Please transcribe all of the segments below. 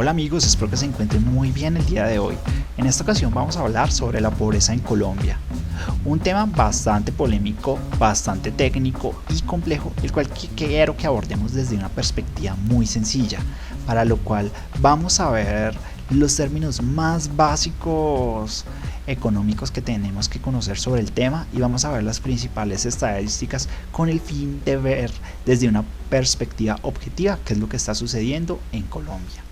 Hola amigos, espero que se encuentren muy bien el día de hoy. En esta ocasión vamos a hablar sobre la pobreza en Colombia. Un tema bastante polémico, bastante técnico y complejo, el cual quiero que abordemos desde una perspectiva muy sencilla, para lo cual vamos a ver los términos más básicos económicos que tenemos que conocer sobre el tema y vamos a ver las principales estadísticas con el fin de ver desde una perspectiva objetiva qué es lo que está sucediendo en Colombia.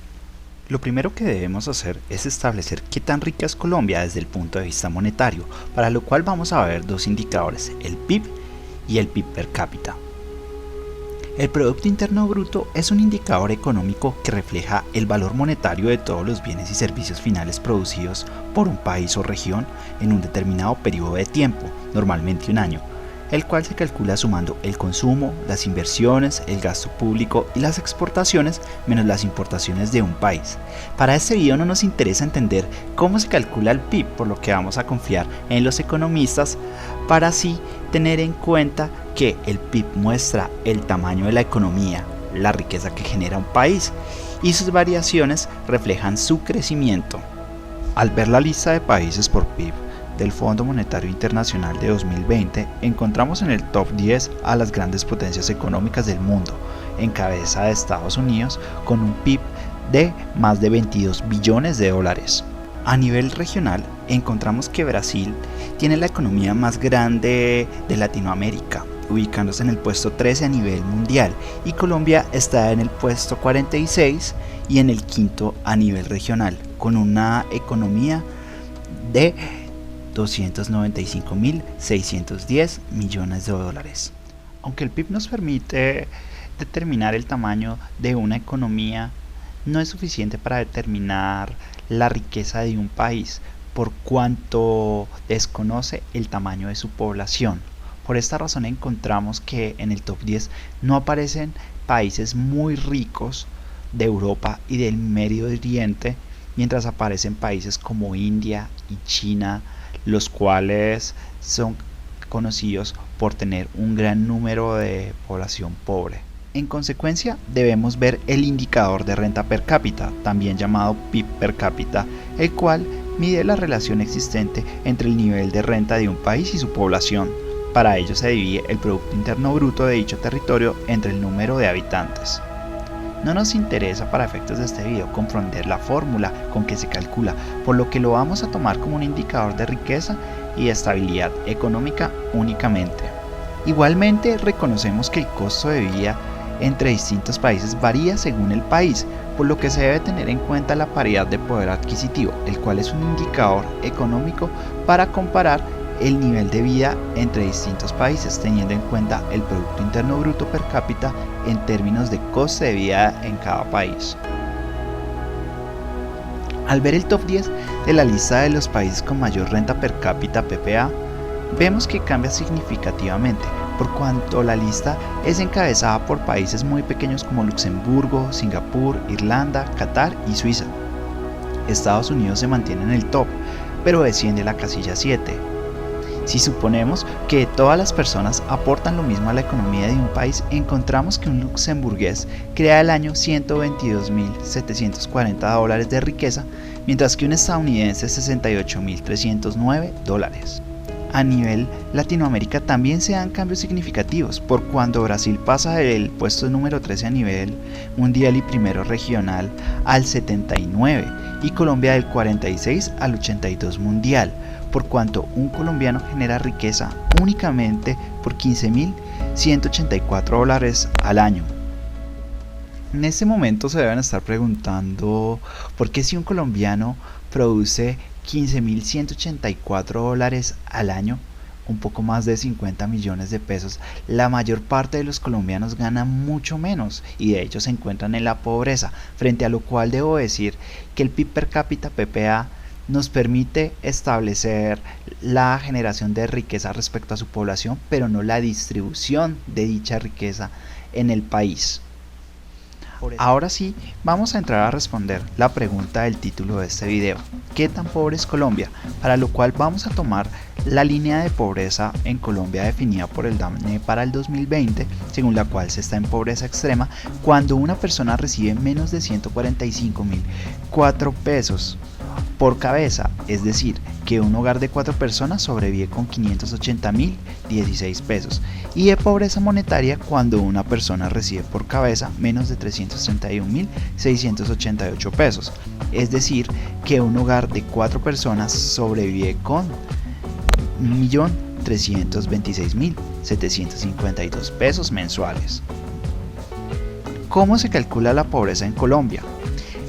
Lo primero que debemos hacer es establecer qué tan rica es Colombia desde el punto de vista monetario, para lo cual vamos a ver dos indicadores, el PIB y el PIB per cápita. El Producto Interno Bruto es un indicador económico que refleja el valor monetario de todos los bienes y servicios finales producidos por un país o región en un determinado periodo de tiempo, normalmente un año, el cual se calcula sumando el consumo, las inversiones, el gasto público y las exportaciones menos las importaciones de un país. Para este video no nos interesa entender cómo se calcula el PIB, por lo que vamos a confiar en los economistas para así tener en cuenta que el PIB muestra el tamaño de la economía, la riqueza que genera un país y sus variaciones reflejan su crecimiento. Al ver la lista de países por PIB del Fondo Monetario Internacional de 2020, encontramos en el top 10 a las grandes potencias económicas del mundo, en cabeza de Estados Unidos con un PIB de más de 22 billones de dólares. A nivel regional, encontramos que Brasil tiene la economía más grande de Latinoamérica, ubicándose en el puesto 13 a nivel mundial, y Colombia está en el puesto 46 y en el quinto a nivel regional, con una economía de 295.610 millones de dólares. Aunque el PIB nos permite determinar el tamaño de una economía, no es suficiente para determinar la riqueza de un país, por cuanto desconoce el tamaño de su población. Por esta razón encontramos que en el top 10 no aparecen países muy ricos de Europa y del Medio Oriente, mientras aparecen países como India y China, los cuales son conocidos por tener un gran número de población pobre. En consecuencia, debemos ver el indicador de renta per cápita, también llamado PIB per cápita, el cual mide la relación existente entre el nivel de renta de un país y su población. Para ello se divide el Producto Interno Bruto de dicho territorio entre el número de habitantes. No nos interesa para efectos de este video comprender la fórmula con que se calcula, por lo que lo vamos a tomar como un indicador de riqueza y de estabilidad económica únicamente. Igualmente reconocemos que el costo de vida entre distintos países varía según el país, por lo que se debe tener en cuenta la paridad de poder adquisitivo, el cual es un indicador económico para comparar el nivel de vida entre distintos países, teniendo en cuenta el Producto Interno Bruto per cápita en términos de coste de vida en cada país. Al ver el top 10 de la lista de los países con mayor renta per cápita PPA, vemos que cambia significativamente, por cuanto la lista es encabezada por países muy pequeños como Luxemburgo, Singapur, Irlanda, Qatar y Suiza. Estados Unidos se mantiene en el top, pero desciende a la casilla 7. Si suponemos que todas las personas aportan lo mismo a la economía de un país, encontramos que un luxemburgués crea al año 122.740 dólares de riqueza, mientras que un estadounidense 68.309 dólares. A nivel Latinoamérica también se dan cambios significativos, por cuando Brasil pasa del puesto número 13 a nivel mundial y primero regional al 79 y Colombia del 46 al 82 mundial, por cuanto un colombiano genera riqueza únicamente por 15.184 dólares al año. En este momento se deben estar preguntando por qué si un colombiano produce 15.184 dólares al año, un poco más de 50 millones de pesos, la mayor parte de los colombianos ganan mucho menos y de hecho se encuentran en la pobreza, frente a lo cual debo decir que el PIB per cápita PPA nos permite establecer la generación de riqueza respecto a su población, pero no la distribución de dicha riqueza en el país. Ahora sí, vamos a entrar a responder la pregunta del título de este video: ¿qué tan pobre es Colombia? Para lo cual vamos a tomar la línea de pobreza en Colombia definida por el DANE para el 2020, según la cual se está en pobreza extrema cuando una persona recibe menos de 145.004 pesos por cabeza, es decir, que un hogar de 4 personas sobrevive con 580.016 pesos, y de pobreza monetaria cuando una persona recibe por cabeza menos de 331.688 pesos, es decir, que un hogar de 4 personas sobrevive con 1.326.752 pesos mensuales. ¿Cómo se calcula la pobreza en Colombia?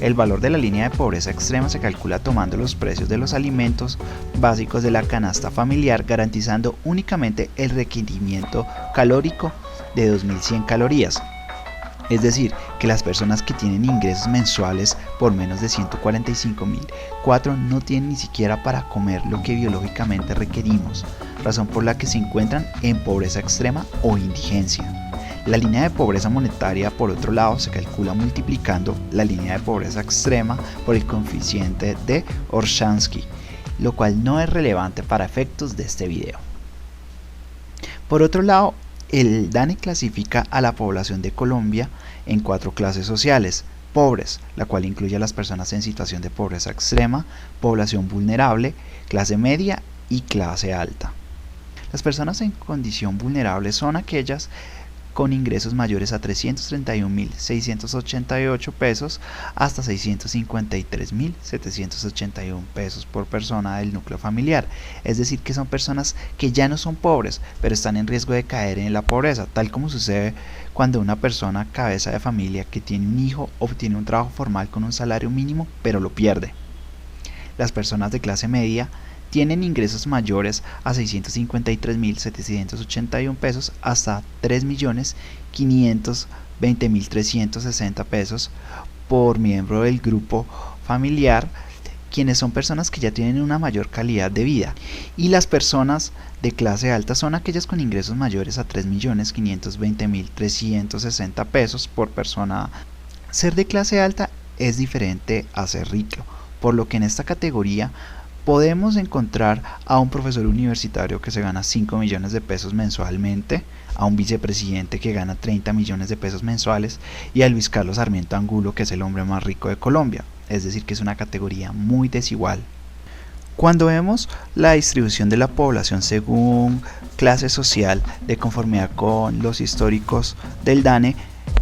El valor de la línea de pobreza extrema se calcula tomando los precios de los alimentos básicos de la canasta familiar, garantizando únicamente el requerimiento calórico de 2.100 calorías. Es decir, que las personas que tienen ingresos mensuales por menos de 145.004 no tienen ni siquiera para comer lo que biológicamente requerimos, razón por la que se encuentran en pobreza extrema o indigencia. La línea de pobreza monetaria, por otro lado, se calcula multiplicando la línea de pobreza extrema por el coeficiente de Orshansky, lo cual no es relevante para efectos de este video. Por otro lado, el DANE clasifica a la población de Colombia en 4 clases sociales: pobres, la cual incluye a las personas en situación de pobreza extrema, población vulnerable, clase media y clase alta. Las personas en condición vulnerable son aquellas con ingresos mayores a 331.688 pesos hasta 653.781 pesos por persona del núcleo familiar, es decir, que son personas que ya no son pobres, pero están en riesgo de caer en la pobreza, tal como sucede cuando una persona cabeza de familia que tiene un hijo obtiene un trabajo formal con un salario mínimo, pero lo pierde. Las personas de clase media tienen ingresos mayores a 653.781 pesos hasta 3.520.360 pesos por miembro del grupo familiar, quienes son personas que ya tienen una mayor calidad de vida. Y las personas de clase alta son aquellas con ingresos mayores a 3.520.360 pesos por persona. Ser de clase alta es diferente a ser rico, por lo que en esta categoría podemos encontrar a un profesor universitario que se gana 5 millones de pesos mensualmente, a un vicepresidente que gana 30 millones de pesos mensuales y a Luis Carlos Sarmiento Angulo, que es el hombre más rico de Colombia. Es decir, que es una categoría muy desigual. Cuando vemos la distribución de la población según clase social de conformidad con los históricos del DANE,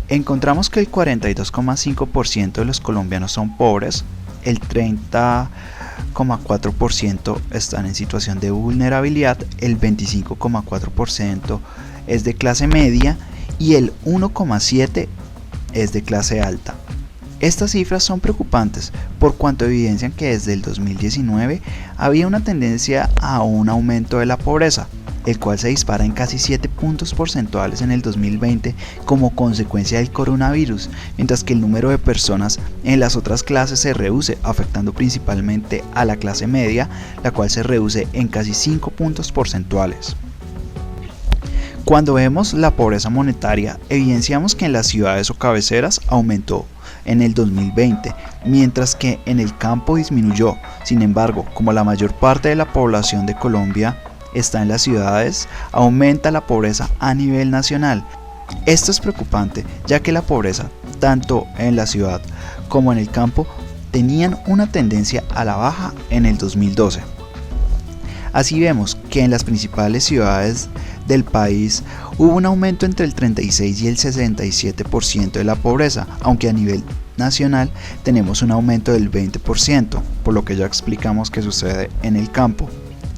encontramos que el 42,5% de los colombianos son pobres, el 30,4% están en situación de vulnerabilidad, el 25,4% es de clase media y el 1,7% es de clase alta. Estas cifras son preocupantes por cuanto evidencian que desde el 2019 había una tendencia a un aumento de la pobreza, el cual se dispara en casi 7 puntos porcentuales en el 2020 como consecuencia del coronavirus, mientras que el número de personas en las otras clases se reduce, afectando principalmente a la clase media, la cual se reduce en casi 5 puntos porcentuales. Cuando vemos la pobreza monetaria, evidenciamos que en las ciudades o cabeceras aumentó en el 2020, mientras que en el campo disminuyó. Sin embargo, como la mayor parte de la población de Colombia está en las ciudades, aumenta la pobreza a nivel nacional. Esto es preocupante, ya que la pobreza, tanto en la ciudad como en el campo, tenían una tendencia a la baja en el 2012. Así vemos que en las principales ciudades del país hubo un aumento entre el 36 y el 67% de la pobreza, aunque a nivel nacional tenemos un aumento del 20%, por lo que ya explicamos que sucede en el campo.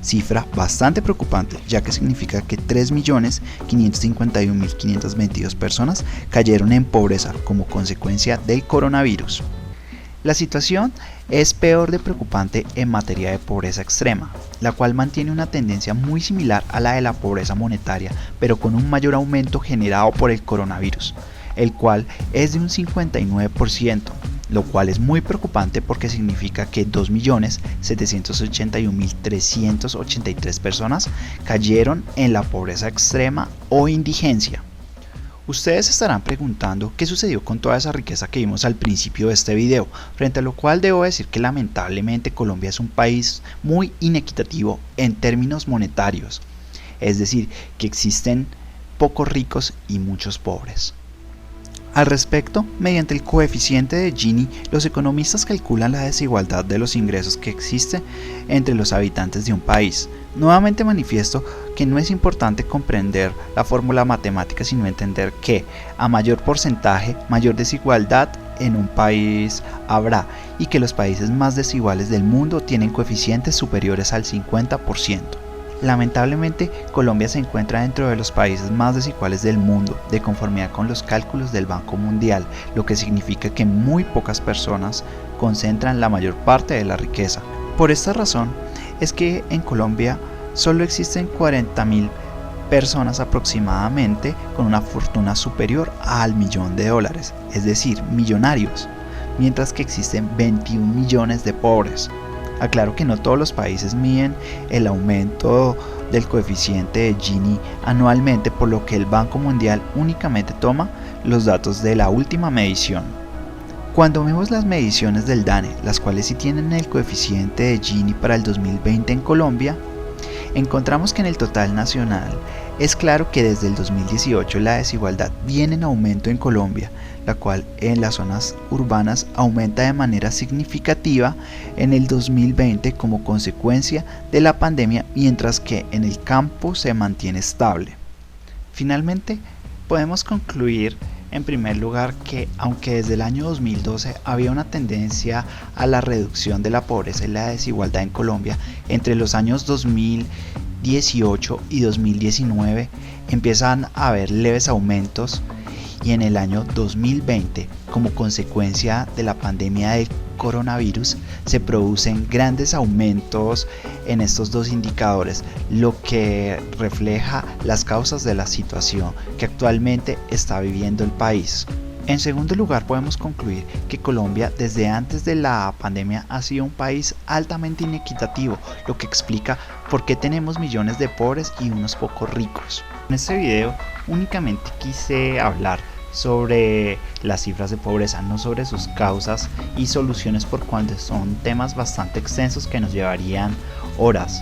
Cifra bastante preocupante, ya que significa que 3.551.522 personas cayeron en pobreza como consecuencia del coronavirus. La situación es peor de preocupante en materia de pobreza extrema, la cual mantiene una tendencia muy similar a la de la pobreza monetaria, pero con un mayor aumento generado por el coronavirus, el cual es de un 59%, lo cual es muy preocupante porque significa que 2.781.383 personas cayeron en la pobreza extrema o indigencia. Ustedes estarán preguntando qué sucedió con toda esa riqueza que vimos al principio de este video, frente a lo cual debo decir que lamentablemente Colombia es un país muy inequitativo en términos monetarios, es decir, que existen pocos ricos y muchos pobres. Al respecto, mediante el coeficiente de Gini, los economistas calculan la desigualdad de los ingresos que existe entre los habitantes de un país. Nuevamente manifiesto que no es importante comprender la fórmula matemática, sino entender que a mayor porcentaje, mayor desigualdad en un país habrá, y que los países más desiguales del mundo tienen coeficientes superiores al 50%. Lamentablemente, Colombia se encuentra dentro de los países más desiguales del mundo, de conformidad con los cálculos del Banco Mundial, lo que significa que muy pocas personas concentran la mayor parte de la riqueza. Por esta razón, es que en Colombia solo existen 40.000 personas aproximadamente con una fortuna superior al $1.000.000, es decir, millonarios, mientras que existen 21 millones de pobres. Aclaro que no todos los países miden el aumento del coeficiente de Gini anualmente, por lo que el Banco Mundial únicamente toma los datos de la última medición. Cuando vemos las mediciones del DANE, las cuales sí tienen el coeficiente de Gini para el 2020 en Colombia, encontramos que en el total nacional es claro que desde el 2018 la desigualdad viene en aumento en Colombia, la cual en las zonas urbanas aumenta de manera significativa en el 2020 como consecuencia de la pandemia, mientras que en el campo se mantiene estable. Finalmente, podemos concluir en primer lugar que aunque desde el año 2012 había una tendencia a la reducción de la pobreza y la desigualdad en Colombia, entre los años 2018 y 2019 empiezan a haber leves aumentos, y en el año 2020, como consecuencia de la pandemia del coronavirus, se producen grandes aumentos en estos dos indicadores, lo que refleja las causas de la situación que actualmente está viviendo el país. En segundo lugar, podemos concluir que Colombia desde antes de la pandemia ha sido un país altamente inequitativo, lo que explica por qué tenemos millones de pobres y unos pocos ricos. En este video únicamente quise hablar sobre las cifras de pobreza, no sobre sus causas y soluciones, por cuanto son temas bastante extensos que nos llevarían horas.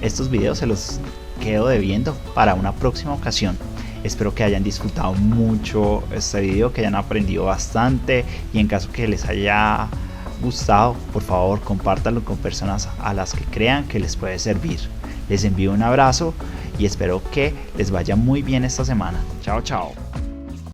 Estos videos se los quedo debiendo para una próxima ocasión. Espero que hayan disfrutado mucho este video, que hayan aprendido bastante, y en caso que les haya gustado, por favor compártanlo con personas a las que crean que les puede servir. Les envío un abrazo y espero que les vaya muy bien esta semana. Chao, chao.